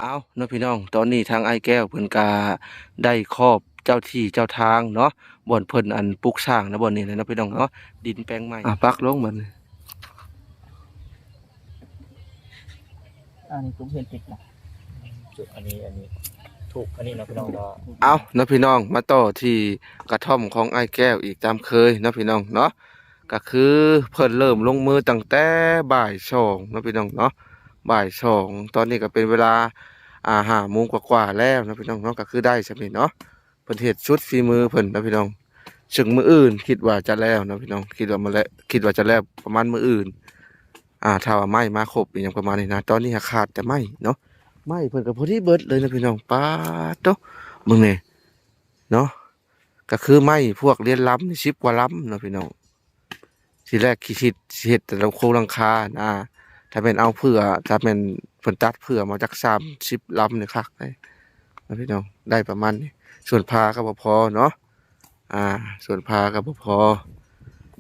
เอาเนาะพี่น้องตอนนี้ทางไอ้แก้วเพิ่นกาได้ครอบเจ้าที่เจ้าทางเนาะบ่อนเพิ่นอันปลูกสร้างนะบ่อนนี้เลยเนาะพี่น้องเนาะดินแปลงใหม่ปักลงบัดนี้อันนี้ตุ้มเห็นติดนะจุดอันนี้ถูกอันนี้นะพี่น้องก็เอาเนาะพี่น้องมาต่อที่กระท่อมของไอ้แก้วอีกตามเคยเนาะพี่น้องเนาะก็คือเพิ่นเริ่มลงมือตั้งแต่บ่ายสองเนาะพี่น้องเนาะบ่ายสองตอนนี้ก็เป็นเวลา5 โมงกว่าๆแล้วเนาะพี่น้องเนาะก็คือได้สำเร็จเนาะเพิ่นเฮ็ดชุดฝีมือเพิ่นเนาะพี่น้องซึ่งมื้ออื่นคิดว่าจะแล้วเนาะพี่น้องคิดว่ามาแล้วคิดว่าจะแล้วประมาณมื้ออื่นถ้าว่าไม้มาครบอหยังประมาณนี้นะตอนนี้ขาดแต่ไม้เนาะไม้เพิ่นก็พอดีเบิดเลยนะพี่น้องป๊าดโตมึงนี่เนาะก็คือไม้พวกเรียนล้ำนี่10 กว่าล้ำเนาะพี่น้องทีแรกคิดสิเฮ็ดแต่โครงหลังคาถ้าเป็นเอาเผื่อถ้าเป็นเพิ่นตัดเผื่อมาจาก30 ลำนี่คักได้นะพี่น้องได้ประมาณนี้ส่วนพาก็บ่พอเนาะส่วนพาก็บ่พอ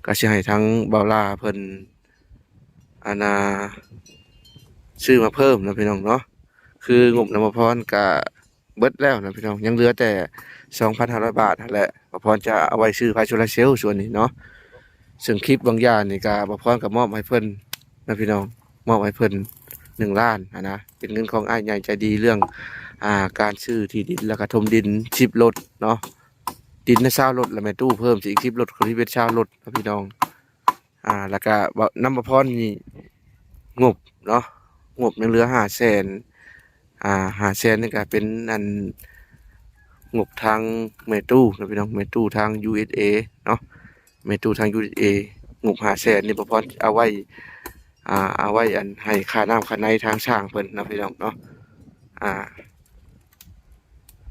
ก็สิให้ทั้งเบาล่าเพิ่นซื้อมาเพิ่มนะพี่น้องเนาะคืองบน้ำบ่พรก็เบิดแล้วนะพี่น้องยังเหลือแต่ 2,500 บาทนั่นแหละบ่พรจะเอาไว้ซื้อไฟโซลาร์เซลล์ส่วนนี้เนาะซึ่งคลิปบางอย่างนี่ก็บ่พรก็มอบให้เพิ่นนะพี่น้องมอบให้เพิ่น1 ล้านนะเป็นเงินของอ้ายใหญ่ใจดีเรื่องการซื้อที่ดินแล้วก็ถมดิน10 รถเนาะดินน่ะ20 รถแล้วแม่ตู้เพิ่มสิอีก10 รถคนที่เป็น20 รถนะพี่น้องแล้วก็น้ำบ่พรนี่งบเนาะงบยังเหลือ500,000500,000นี่ก็เป็นงบทางแม่ตู้นะพี่น้องแม่ตู้ทาง USA เนาะแม่ตู้ทาง USA งบ500,000นี่บ่พอเอาไว้ให้ค่าน้ำค่าไฟทางช่างเพิ่นนะพี่น้องเนาะ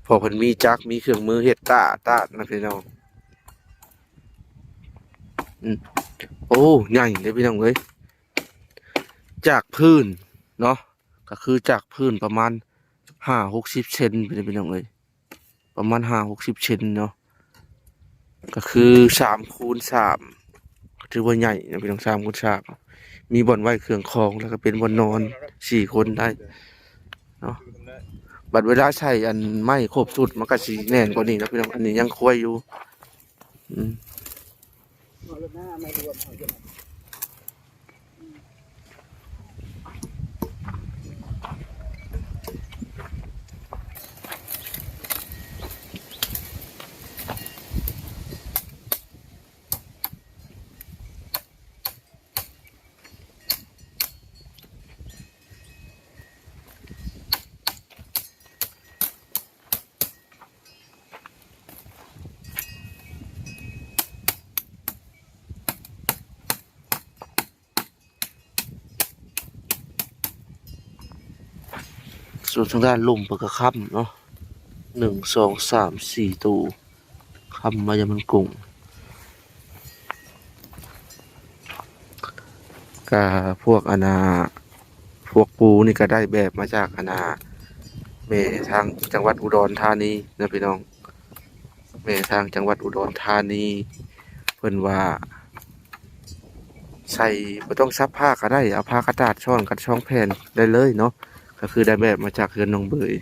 พอเพิ่นมีจักรมีเครื่องมือเฮ็ดตานะพี่น้องโอ้ใหญ่เลยพี่น้องเอ้ยจากพื้นเนาะก็คือจากพื้นประมาณ5-60 เซนไปเลยพี่น้องเอ้ยประมาณ5-60 เซนเนาะก็คือ3 คูณ 3ถือว่าใหญ่นะพี่น้อง3 คูณ 3มีบ่อนไว้เครื่องของแล้วก็เป็นบ่อนนอน4 คนได้เนาะบัดเวลาใช้ไม้ครบสุดมันก็สิแน่นกว่านี้นะพี่น้องอันนี้ยังควายอยู่ส่วนทางด้านลุ่มเปิดกระค่ำเนาะ1 2 3 4ตู้ค่ำมายามันกุ้งก็พวกพวกปูนี่ก็ได้แบบมาจากแม่ทางจังหวัดอุดรธานีนะพี่น้องแม่ทางจังหวัดอุดรธานีเพิ่นว่าใส่บ่ต้องซับผ้าก็ได้เอาผ้ากระดาษช่อนกับช่องแผ่นได้เลยเนาะก็คือได้แบบมาจากเรือนน้องเบย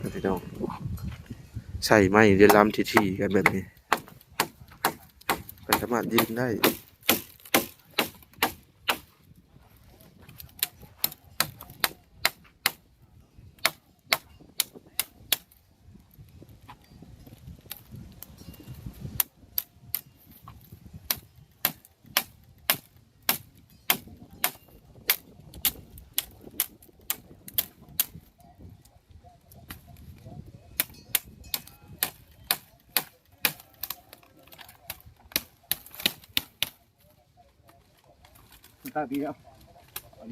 นะพี่น้องใส่ไม้เรียนลำที่กันแบบนี้เป็นสามารถยืนได้ตาพี่เอ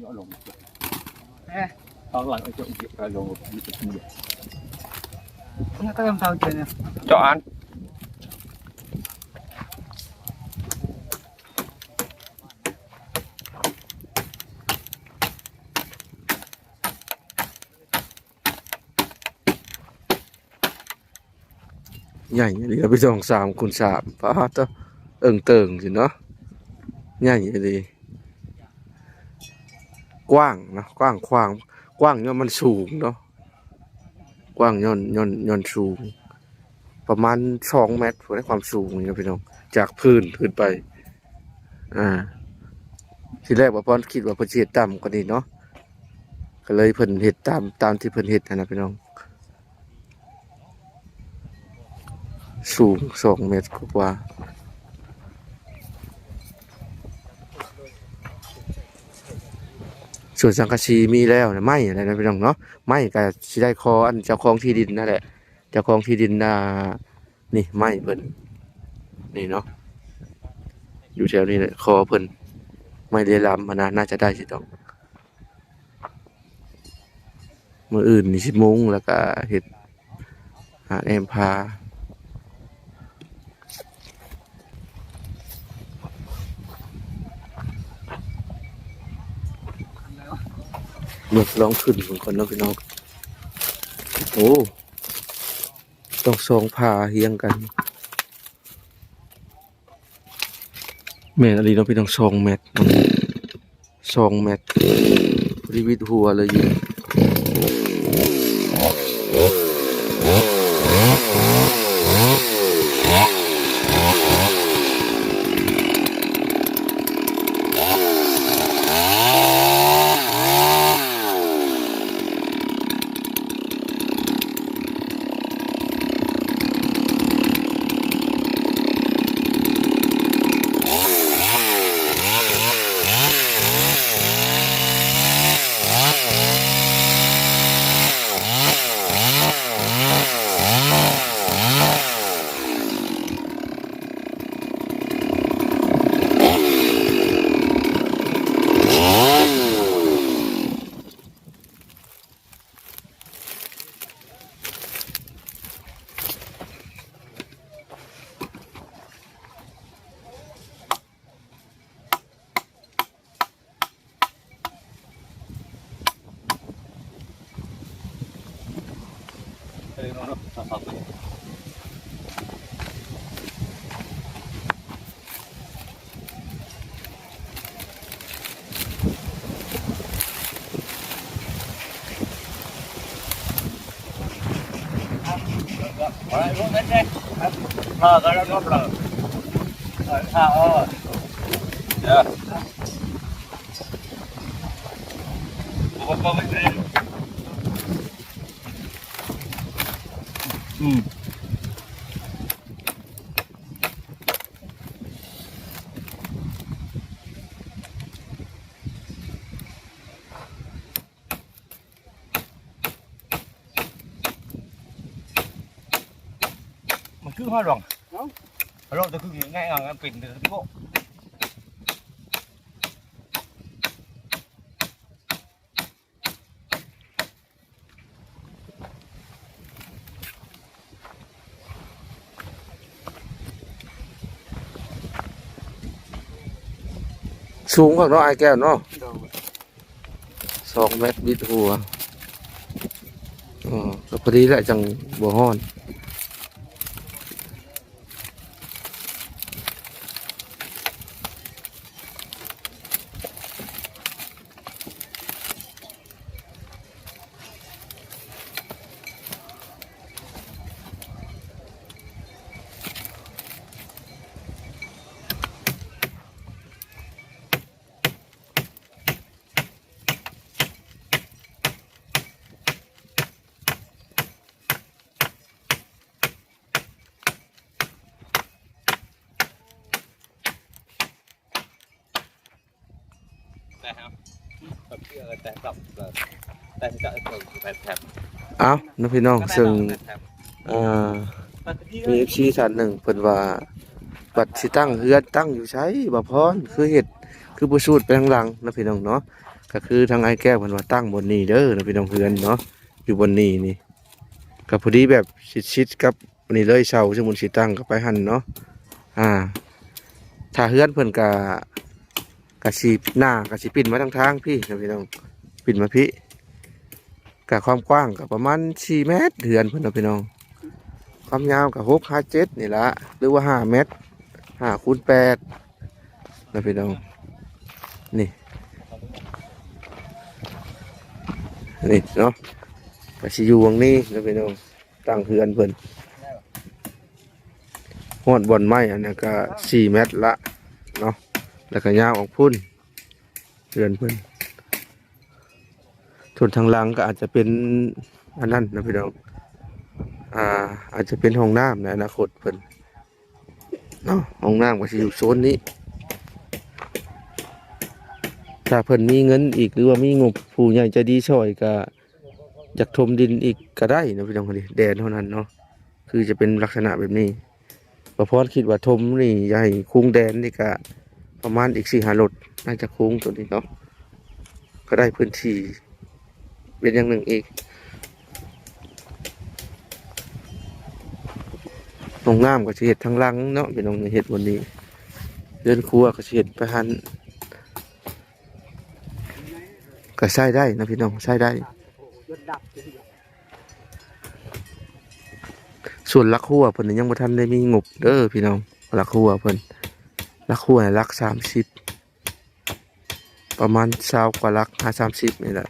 าลงตอนหลังไอ้จุดเอาลงมีจุดนี้นี่ก็ยังเท่าเดิมเนี่ยจออันใหญ่เลยครับพี่น้อง3 คูณ 3ป้าเต้าเติงสิเนาะใหญ่เลยกว้างนะกว้างเนี่ยมันสูงเนาะ กว้างย่อนสูงประมาณ2 เมตรในความสูงนี่ครับพี่น้องจากพื้นขึ้นไปทีแรกว่าพ่อคิดว่าเพิ่นสิเฮ็ดต่ำกว่านี้เนาะก็เลยเพิ่นเฮ็ดตามที่เพิ่นเฮ็ดนะพี่น้องสูง2 เมตรกว่าส่วนสังกะสีมีแล้วนะไม้อะไรนะพี่น้องเนาะไม้ก็สิได้คออันเจ้าของที่ดินนั่นแหละเจ้าของที่ดินนี่ไม้เพิ่นนี่เนาะอยู่แถวนี้แหละคอเพิ่นไม้เรียลำน่าจะได้สิต้องมื้ออื่นนี่10 โมงแล้วก็เฮ็ดแอมพาลองขึ้นก่อนเนาะพี่น้องโอ้ต้อง2 ผ่าเฮียงกันแม่นอะไรเนาะพี่น้อง2 เมตร2 เมตรรีวิตหัวเลยอยู่มันคือhoa rồng rồi tôi cứ ngay ngang pin từ cái bộ สูงกว่าเนาะไอ้แก้วเนาะ2 เมตรบิดหัวก็พอดีแหละจังบ่ฮ้อนนะครับแบบเชื่อแต่กลับแต่จะแถบ เอาน้องพี่น้องซึ่งมี FC ท่านหนึ่งเพิ่นว่าบัดสิตั้งเฮือนตั้งอยู่ไสบ่พรคือเฮ็ดคือบ่สูดไปข้างหลังนะพี่น้องเนาะก็คือทางไอ้แก้วเพิ่นว่าตั้งบนนี้เด้อนะพี่น้องเฮือนเนาะอยู่บนนี้นี่ก็พอดีแบบชิดๆกับนี่เลยเสาสมมุติสิตั้งก็ไปหั่นเนาะถ้าเฮือนเพิ่นก็สิหน้าก็สิปิ่นมาทางพี่นะพี่น้องปิ่นมาพี่ก็ความกว้างก็ประมาณ4 เมตรเฮือนเพิ่นนะพี่น้องความยาวก็6 5 7นี่ละหรือว่า5 เมตร5 คูณ 8นะพี่น้องนี่เนาะ ก็สิอยู่วงนี้นะพี่น้องตั้งเฮือนเพิ่นฮอดบ่อนไม้อันนั้นก็4เมตรละเนาะแล้วก็ยาวออกพุ่นเฮือนเพิ่นส่วนทางหลังก็อาจจะเป็นอันนั้นนะพี่น้องอาจจะเป็นห้องน้ำในอนาคตเพิ่นเนาะห้องน้ำก็สิอยู่โซนนี้ถ้าเพิ่นมีเงินอีกหรือว่ามีงบผู้ใหญ่ใจดีช่วยก็อยากถมดินอีกก็ได้นะพี่น้องคนนี้แดนเท่านั้นเนาะคือจะเป็นลักษณะแบบนี้ประพรคิดว่าถมนี่ใหญ่คุ้งแดนนี่ก็ประมาณอีก4-5 รถน่าจะคุ้งตัวนี้เนาะก็ได้พื้นที่เป็นอย่างหนึ่งอีกห้องน้ำก็สิเฮ็ดทางหลังเนาะพี่น้องเฮ็ดวันนี้เรือนครัวก็สิเฮ็ดไปหันก็ใช้ได้นะพี่น้องใช้ได้ส่วนลักหัวเพิ่นยังบ่ทันได้มีงบเด้อพี่น้องลักหัวเพิ่นลักหัวน่ะลัก30ประมาณ20กว่าลัก30นี่แหละ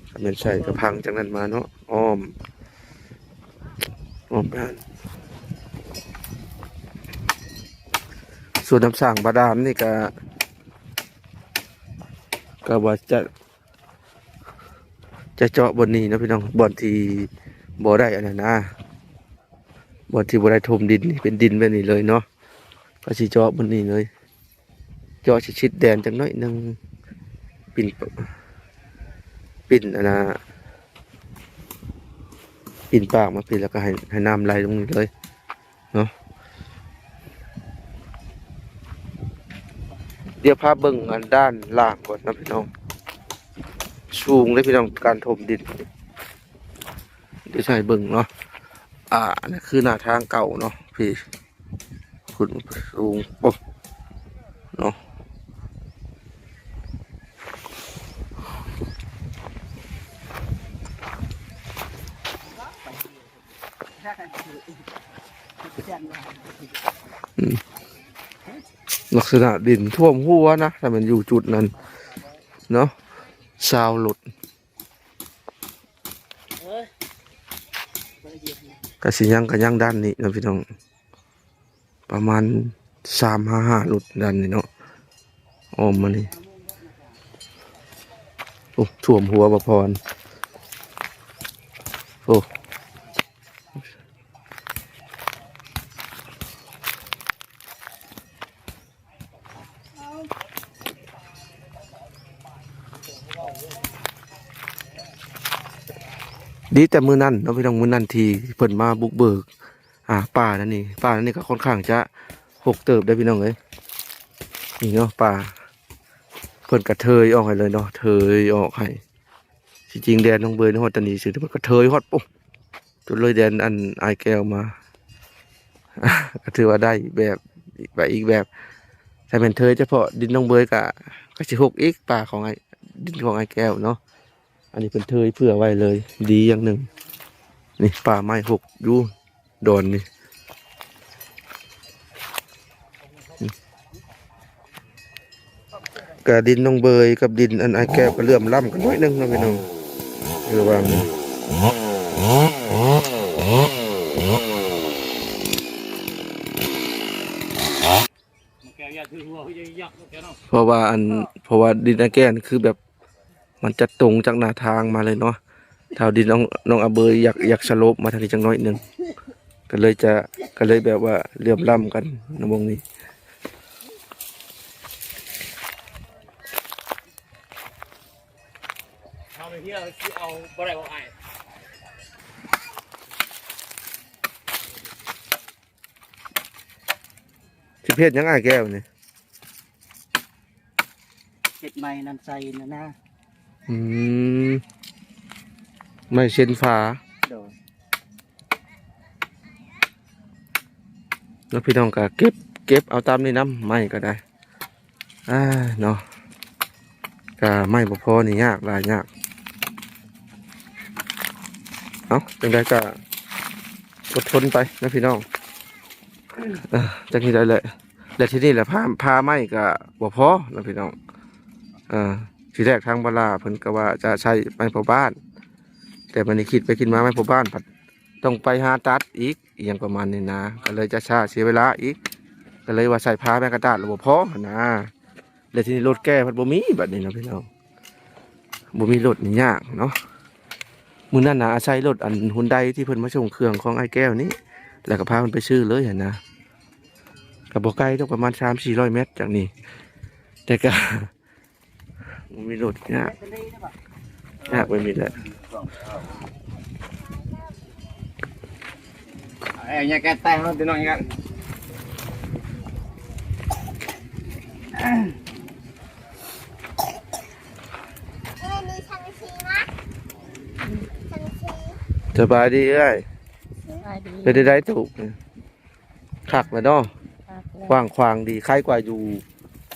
ถ้าแม่นใช้ก็พังจากนั้นมาเนาะอ้อมบ้านส่วนน้ำสร้างบาดาลนี่ก็ว่าจะเจาะบนนี้นะพี่น้องบ่อนที่บ่ได้อันนั้นนะบ่อนที่บ่ได้ถมดินนี่เป็นดินแบบนี้เลยเนาะก็สิเจาะบนนี้เลยเจาะชิดๆแดนจังน้อยหนึงปิ่นอันน่ะปิ่นปากมาปิ่นแล้วก็ให้น้ำไหลลงนี้เลยเนาะเดี๋ยวพาเบิ่งอันด้านล่างก่อนนะพี่น้องสูงเลยพี่น้องการถมดินเดี๋ยวใช้เบิ่งเนาะนี่คือหน้าทางเก่าเนาะพี่คุณสูงโอ้เนาะลักษณะดินท่วมหัวนะถ้ามันอยู่จุดนั้นเนาะซาวหลุดกระสิยังด้านนี้นะพี่น้องประมาณ3-5 หลุดด้านนี้เนาะอ้อมมานี่โอ้ท่วมหัวประพรโอ้ดีแต่มือนั่นเนาะพี่น้องมือนั่นทีเพิ่นมาบุกเบิกป่านั่นนี่ก็ค่อนข้างจะหกเติบได้พี่น้องเอ้ยนี่เนาะป่าเพิ่นกระเทยออกให้เลยเนาะเทยออกให้จริงๆแดนน้องเบยฮอดตานีสิมันกระเทยฮอดปุ๊บจนเลยแดนอันไอแก้วมา ก็ถือว่าได้อีกแบบแต่เป็นเทยเฉพาะดินน้องเบยก็สิหกอีกป่าของดินของไอแก้วเนาะอันนี้เป็นเทยเผื่อไว้เลยดีอย่างหนึ่งนี่ป่าไม้หกอยู่ดอนนี่กับดินน้องเบยกับดินอันไอแก้วก็เลื่อมล้ำกันน้อยนึงนะพี่น้องระวังเพราะว่าดินไอแก้วนี่คือแบบมันจะตรงจากหน้าทางมาเลยเนาะถ้าดินน้องอาเบยอยากสโลปมาทางนี้จังน้อยนึงก็เลยแบบว่าเลื่อมล้ำกันในวงนี้เอาไปที่เราเอาบ่ได้บ่ไอ้สิเพศยังไงแก้วนี่ เห็ดใหม่นันใส่นะ ไม่เช่นฟ้า โดย แล้วพี่น้องก็เก็บเอาตามนี้น้ำไม่ก็ได้เนาะก็ไม่พอนี่ยากหลายยากเอาจังได้ก็อดทนไปนะพี่น้องจังนี้ได้เลยและที่นี่แหละพาไม่ก็บ่พอนะพี่น้องทีแรกทางบลาเพิ่นก็ว่าจะใช้ไม้พอบ้าน แต่มันนี่คิดไปคิดมาไม่พอบ้านผัดต้องไปหาตัดอีกอหย่างประมาณนี้นะก็เลยจะช้าเสียเวลาอีกก็เลยว่าใส่ผ้าแม่กระดาษระบบพอนะเลยทีนี้รถแก้ผัดบ่มีแบบนี้นะพี่น้องบ่มีรถนี่ยากเนาะมื้อนั้นนะอาศัยรถอันฮุนไดที่เพิ่นมาส่งเครื่องของไอ้แก้วนี่แล้วก็พามันไปซื้อเลยเห็นนะกับบ่ไกลต้องประมาณ300-400 เมตรจากนี้แต่ก็บ่มีรถยากไปมีแหละ Nhà cái tay nó nói nghe. Sờ bài đi ơi. Để đấy tụ. Khạc là đó. Khoàng đi khai qua dù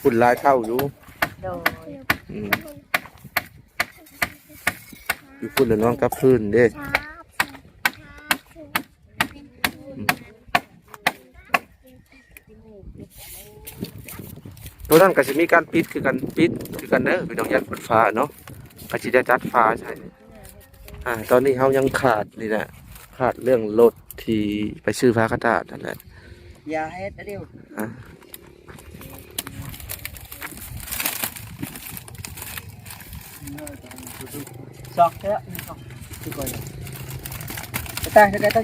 phun lái khâu dù. Phun là non cắp phun đi.ตัวนั้นก็จะมีการปิดคือกันเด้อพี่น้องยันฝนฟ้าเนาะก็จะได้จัดฟ้าใช่ตอนนี้เฮายังขาดนี่แหละขาดเรื่องรถที่ไปซื้อฟ้ากระดาษนั่นแหละ อย่าเฮ็ดเร็วซอกเถอะซอกที่ก่อนตายตาย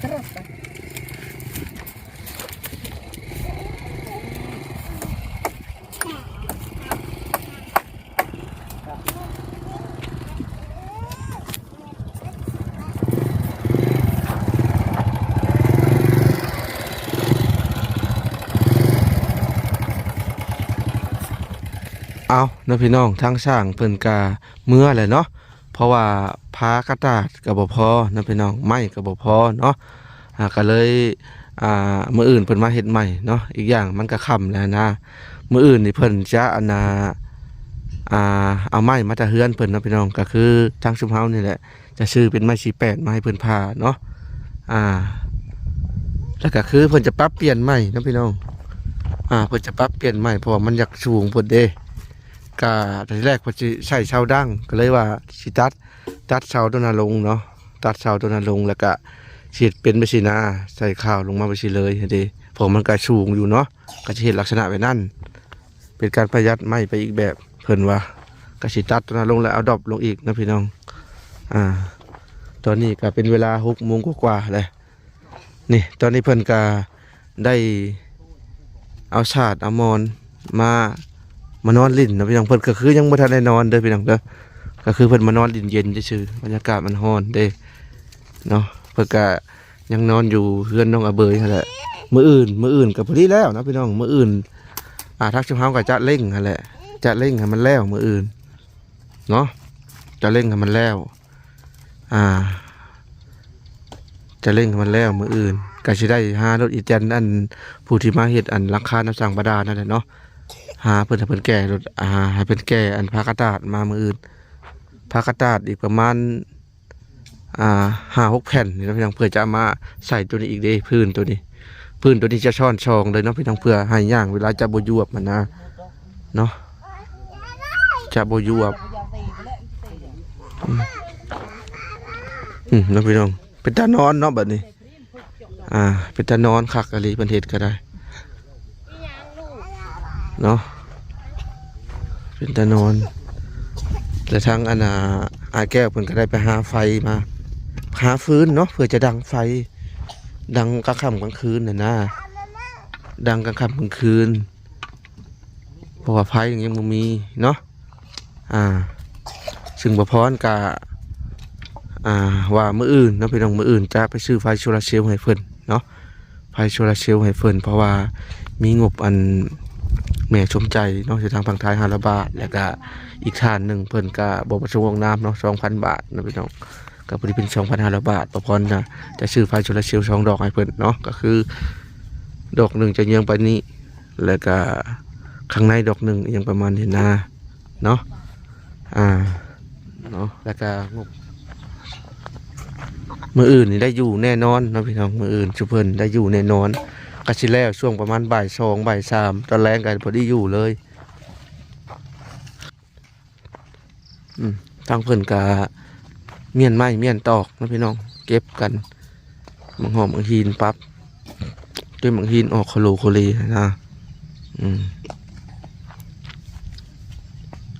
เอาเนาะพี่น้องทางช่างเพิ่นกาเมื่อเลยเนาะเพราะว่าพากระดาษกับบ่พอเนาะพี่น้องไม้กับบ่พอเนาะก็เลยมื้ออื่นเพิ่นมาเฮ็ดใหม่เนาะอีกอย่างมันก็ค่ำแล้วนะมื้ออื่นนี่เพิ่นจะเอาไม้มาตะเฮือนเพิ่นเนาะพี่น้องก็คือทางชุมเฮานี่แหละจะซื้อเป็นไม้48มาให้เพิ่นพาเนาะแล้วก็คือเพิ่นจะปรับเปลี่ยนใหม่เนาะพี่น้องเพิ่นจะปรับเปลี่ยนใหม่เพราะว่ามันอยากสูงเพิ่นเด้ก็ทีแรกผมจะใช้เสาดั้งก็เลยว่าสิตัดเสาตัวนั้นลงเนาะตัดเสาตัวนั้นลงแล้วก็ฉีดเป็นไปสินะใส่ข้าวลงมาไปสิเลยเด้ผมมันก็สูงอยู่เนาะก็จะเห็นลักษณะแบบนั้นเป็นการประหยัดไม้ไปอีกแบบเพิ่นว่าก็สิตัดตัวนั้นลงแล้วเอาดรอปลงอีกนะพี่น้องตอนนี้ก็เป็นเวลา6 โมงกว่าๆเลยนี่ตอนนี้เพิ่นก็ได้เอาชาดเอามอนมานอนลิ้นนะพี่น้องเพิ่นก็คือยังบ่ทันได้นอนเด้อพี่น้องเด้อก็คือเพิ่นมานอนลิ้นเย็นซื่อๆบรรยากาศมันร้อนเด้เนาะเพิ่นก็ยังนอนอยู่เฮือนน้องอาเบยนั่นแหละมื้ออื่นก็พอดีแล้วนะพี่น้องมื้ออื่นทักชุมเฮาก็จะเร่งนั่นแหละจะเร่งให้มันแล้วมื้ออื่นเนาะจะเร่งให้มันแล้วจะเร่งให้มันแล้วมื้ออื่นก็สิได้หารถอีแตนอันผู้ที่มาเฮ็ดอันหลังคาน้ำสั่งบาดาลนั่นแหละเนาะหาเพิ่นแก่รถให้เพิ่นแก่อันพากระดาษมามื้ออื่นพากระดาษอีกประมาณ5-6 แผ่นนี่นะพี่น้องเพื่อจะมาใส่ตัวนี้อีกเด้พื้นตัวนี้จะช้อนชองเลยเนาะพี่น้องเพื่อให้ย่างเวลาจะบ่ยวบมันนะเนาะจะบ่ยวบเนาะพี่น้องเป็นตานอนเนาะบัดนี้เป็นตานอนคักอะไรเพิ่นเฮ็ดก็ได้เนาะเป็นตานอนและทางอาแก้วเพิ่นก็ได้ไปหาไฟมาหาฟืนเนาะเพื่อจะดังไฟดังกลางค่ำกลางคืนน่ะนะดังกลางค่ำกลางคืนเพราะว่าไฟยังบ่มีเนาะซึ่งบ่พรกะว่ามื้ออื่นเนาะพี่น้องมื้ออื่นจะไปซื้อไฟโซลาร์เซลล์ให้เพิ่นเนาะไฟโซลาร์เซลล์ให้เพิ่นเพราะว่ามีงบอันแม่ชมใจเนาะจากทางฝั่งไทย500 บาทแล้วก็อีกท่านหนึ่งเพิ่นก็บ่ประสงค์น้ำเนาะ 2,000 บาทนะพี่น้องก็พอดีเป็น 2,500 บาทประพรจะซื้อไฟโซลาร์เซลล์2 ดอกให้เพิ่นเนาะก็คือดอกหนึ่งจะเยื้องไปนี้แล้วก็ข้างในดอกหนึ่งยังประมาณนี้นะเนาะเนาะแล้วก็งบมื้ออื่นนี่ได้อยู่แน่นอนเนาะพี่น้องมื้ออื่นชุเพิ่นได้อยู่แน่นอนก็สิแล้วช่วงประมาณบ่าย 2 บ่าย 3ตอนแรงกันพอดีอยู่เลยทางเพิ่นก็ เมียนไม้เมียนตอกนะพี่น้องเก็บกันบางหอมบางหินปั๊บจนบางหินออกโคโลโคเลนะ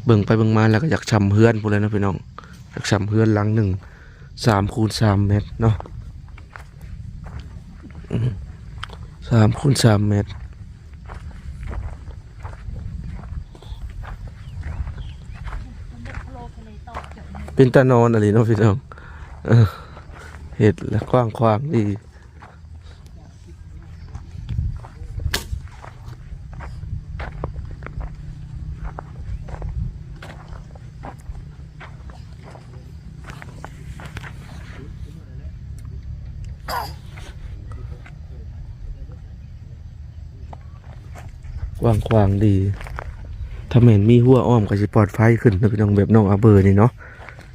เบิ่งไปเบิ่งมาแล้วก็อยากชำเฮือนพูดเลยนะพี่น้องอยากชำเฮือนหลังหนึ่ง3 คูณ 3 เมตรเนาะ3 คูณ 3 เมตรเป็นตานอนอะไรเนาะพี่น้องเห็ดและกว้างขวางดีกว้างขวางดีถ้าเห็นมีหัวอ้อมก็จะปลอดภัยขึ้นนะพี่น้องแบบน้องอาเบอร์นี่เนาะ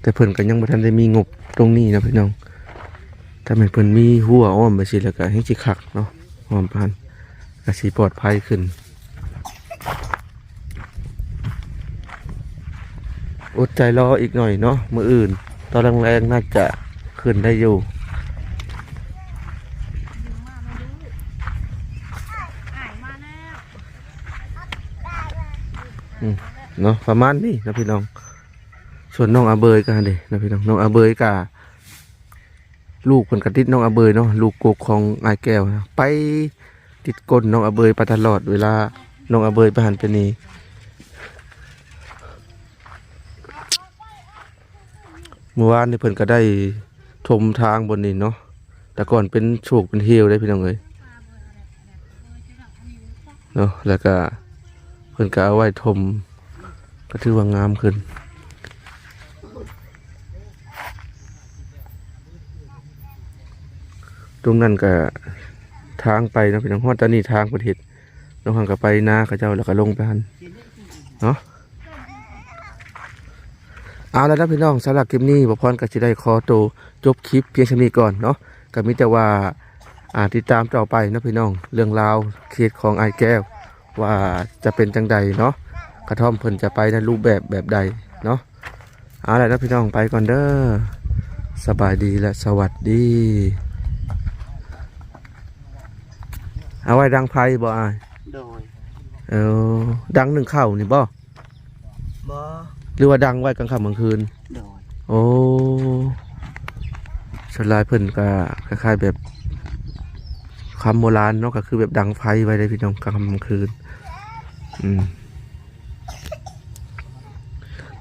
แต่เพิ่นก็ยังบ่ทันได้มีงบตรงนี้นะพี่น้องถ้าเพิ่นมีหัวอ้อมไปสิแล้วก็ให้สิคักเนาะอ้อมพันก็สิปลอดภัยขึ้นอดใจรออีกหน่อยเนาะมื้ออื่นตอนแรงๆน่าจะขึ้นได้อยู่เนาะประมาณนี้นะพี่น้องส่วนน้องอาเบยกันเด้นะพี่น้องน้องอาเบยกะลูกเพิ่นกระติดน้องอาเบยเนาะลูกกกของไอ้แก้วนะไปติดก้นน้องอาเบยไปตลอดเวลาน้องอาเบยไปหันไปนี่เมื่อวานนี่เพิ่นก็ได้ถมทางบนนี้เนาะแต่ก่อนเป็นโฉกเป็นเฮวได้พี่น้องเอ้ยเนาะแล้วก็เพิ่นก็เอาไว้ถมก็ถือว่างามขึ้นตรงนั้นก็ทางไปนะพี่น้องฮอดตอนนี้ทางประเทศน้องหันก็ไปนาเขาเจ้าแล้วก็ลงไปหันเนาะเอาแล้วนะพี่น้องสำหรับคลิปนี้บ่พรก็สิได้ขอตัวจบคลิปเพียงเท่านี้ก่อนเนาะก็มีแต่ว่าติดตามต่อไปนะพี่น้องเรื่องราวเคสของไอ้แก้วว่าจะเป็นจังใดเนาะกระท่อมเพิ่นจะไปในรูปแบบใดเนาะเอาละนะพี่น้องไปก่อนเด้อสบายดีและสวัสดีเอาไว้ดังไพ่บ่อ้ายโดยดังหนึ่งเข้านี่บ่บ่หรือว่าดังไว้กลางค่ำกลางคืนโดยโอ้สลายเพิ่นก็คล้ายๆแบบคำโบราณเนาะก็คือแบบดังไฟไว้ได้พี่น้องกลางค่ำกลางคืน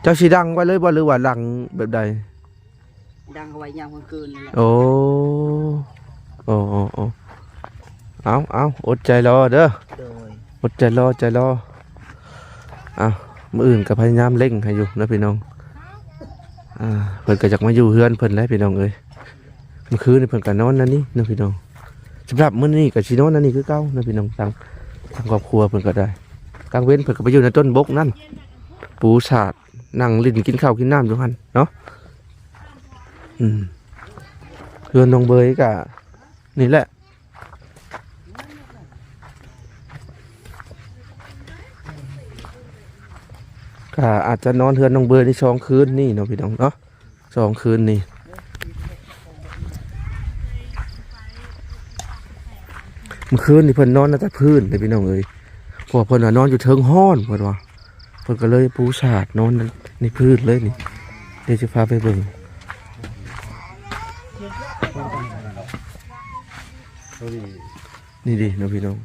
เจ้าสีดังไว้เลยบ่หรือว่าดังแบบใดดังไว้ยามกลางคืนนี่แหละโอ้เอาอดใจรอเด้ออดใจรอมื้ออื่นก็พยายามเร่งให้อยู่นะพี่น้องเพิ่นก็อยากมาอยู่เฮือนเพิ่นแล้วพี่น้องเอ้ยเมื่อคืนนี่เพิ่นก็นอนนั่นนี่นะพี่น้องสำหรับมื้อนี้ก็สินอนนั่นนี่คือเก่านะพี่น้องทางครอบครัวเพิ่นก็ได้กลางเว้นเพิ่นก็ไปอยู่ในต้นบกนั่นปูสาดนั่งลิ้นกินข้าวกินน้ำอยู่หั่นเนาะเฮือนน้องเบยก็นี่แหละก็อาจจะนอนเฮือนน้องเบยใน2 คืนนี่เนาะพี่น้องเนาะ2 คืนนี่เมื่อคืนนี่เพิ่นนอนในแต่พื้นเลยพี่น้องเอ้ยเพราะเพิ่นนอนอยู่เทิงห้อนเพิ่นว่าเพิ่นก็เลยปูสาดนอนในพื้นเลยนี่เดี๋ยวจะพาไปเบิ่งนี่ดิเนาะพี่น้อง